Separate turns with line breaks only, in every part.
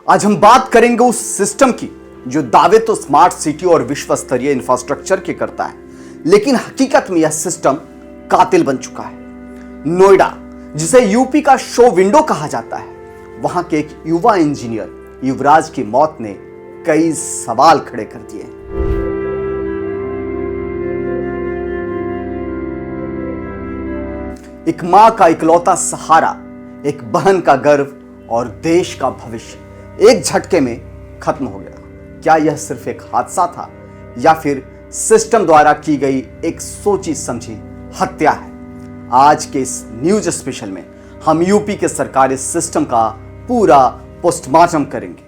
आज हम बात करेंगे उस सिस्टम की जो दावे तो स्मार्ट सिटी और विश्व स्तरीय इंफ्रास्ट्रक्चर के करता है, लेकिन हकीकत में यह सिस्टम कातिल बन चुका है। नोएडा, जिसे यूपी का शो विंडो कहा जाता है, वहां के एक युवा इंजीनियर युवराज की मौत ने कई सवाल खड़े कर दिए। एक मां का इकलौता सहारा, एक बहन का गर्व और देश का भविष्य एक झटके में खत्म हो गया। क्या यह सिर्फ एक हादसा था या फिर सिस्टम द्वारा की गई एक सोची समझी हत्या है? आज के इस न्यूज स्पेशल में हम यूपी के सरकारी सिस्टम का पूरा पोस्टमार्टम करेंगे।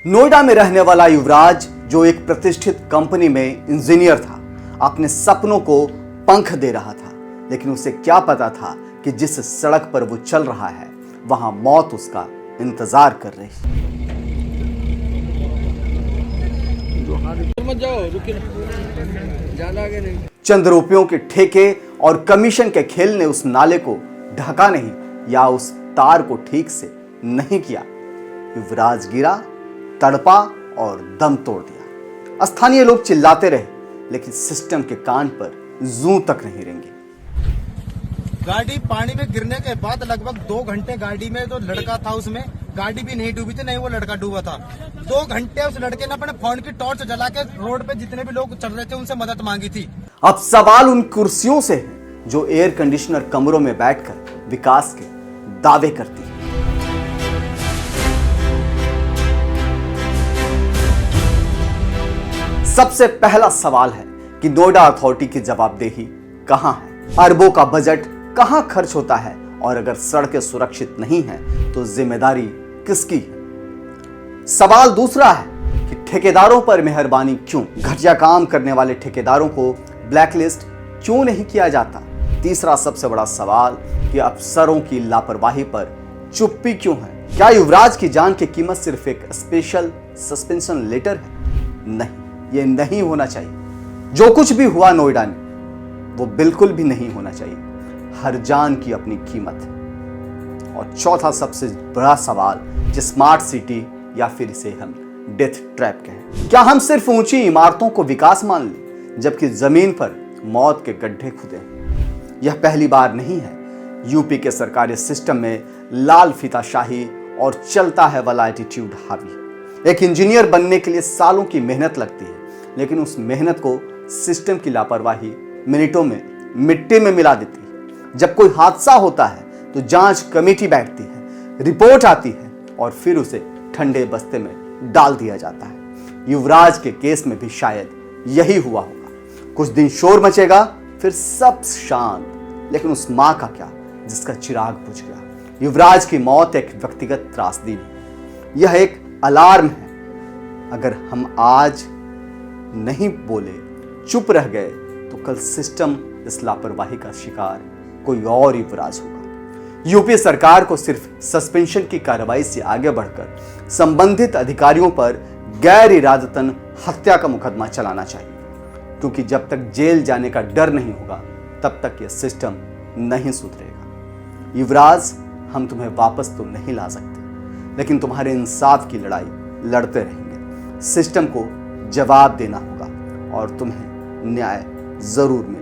नोएडा में रहने वाला युवराज, जो एक प्रतिष्ठित कंपनी में इंजीनियर था, अपने सपनों को पंख दे रहा था, लेकिन उसे क्या पता था कि जिस सड़क पर वो चल रहा है वहां मौत उसका इंतजार कर रही है। चंद रुपयों के ठेके और कमीशन के खेल ने उस नाले को ढका नहीं या उस तार को ठीक से नहीं किया। युवराज गिरा, तड़पा और दम तोड़ दिया। स्थानीय लोग चिल्लाते रहे, लेकिन सिस्टम के कान पर जूं तक नहीं रेंगे।
गाड़ी पानी में गिरने के बाद लगभग 2 घंटे गाड़ी में जो लड़का था उसमें गाड़ी भी नहीं डूबी थी, नहीं वो लड़का डूबा था। 2 घंटे उस लड़के ने अपने फोन की टॉर्च जला के रोड पे जितने भी लोग चल रहे थे उनसे मदद मांगी थी।
अब सवाल उन कुर्सियों से है जो एयर कंडीशनर कमरों में बैठकर विकास के दावे करती है। सबसे पहला सवाल है कि नोएडा अथॉरिटी की जवाबदेही कहां है? अरबों का बजट कहां खर्च होता है? और अगर सड़कें सुरक्षित नहीं हैं तो जिम्मेदारी किसकी है? सवाल दूसरा है कि ठेकेदारों पर मेहरबानी क्यों? घटिया काम करने वाले ठेकेदारों को ब्लैकलिस्ट क्यों नहीं किया जाता? तीसरा सबसे बड़ा सवाल कि अफसरों की लापरवाही पर चुप्पी क्यों है? क्या युवराज की जान की कीमत सिर्फ एक स्पेशल सस्पेंशन लेटर है? नहीं, ये नहीं होना चाहिए। जो कुछ भी हुआ नोएडा में वो बिल्कुल भी नहीं होना चाहिए। हर जान की अपनी कीमत है। और चौथा सबसे बड़ा सवाल कि स्मार्ट सिटी या फिर इसे हम डेथ ट्रैप कहें। क्या हम सिर्फ ऊंची इमारतों को विकास मान लें जबकि जमीन पर मौत के गड्ढे खुदे हैं? यह पहली बार नहीं है। यूपी के सरकारी सिस्टम में लाल फीताशाही और चलता है वाला एटीट्यूड हावी। एक इंजीनियर बनने के लिए सालों की मेहनत लगती है, लेकिन उस मेहनत को सिस्टम की लापरवाही मिनटों में मिट्टी में मिला देती है। जब कोई हादसा होता है तो जांच कमेटी बैठती है, रिपोर्ट आती है और फिर उसे ठंडे बस्ते में डाल दिया जाता है। युवराज के केस में भी शायद यही हुआ होगा। कुछ दिन शोर मचेगा, फिर सब शांत, लेकिन उस मां का क्या जिसका चिराग बुझ गया? युवराज की मौत एक व्यक्तिगत त्रासदी है, यह एक अलार्म है। अगर हम आज नहीं बोले, चुप रह गए, तो कल सिस्टम इस लापरवाही का शिकार कोई और युवराज होगा। यूपी सरकार को सिर्फ सस्पेंशन की कार्रवाई से आगे बढ़कर संबंधित अधिकारियों पर गैर इरादतन हत्या का मुकदमा चलाना चाहिए, क्योंकि जब तक जेल जाने का डर नहीं होगा तब तक यह सिस्टम नहीं सुधरेगा। युवराज, हम तुम्हें वापस तो नहीं ला सकते, लेकिन तुम्हारे इंसाफ की लड़ाई लड़ते रहेंगे। सिस्टम को जवाब देना होगा और तुम्हें न्याय जरूर मिलेगा।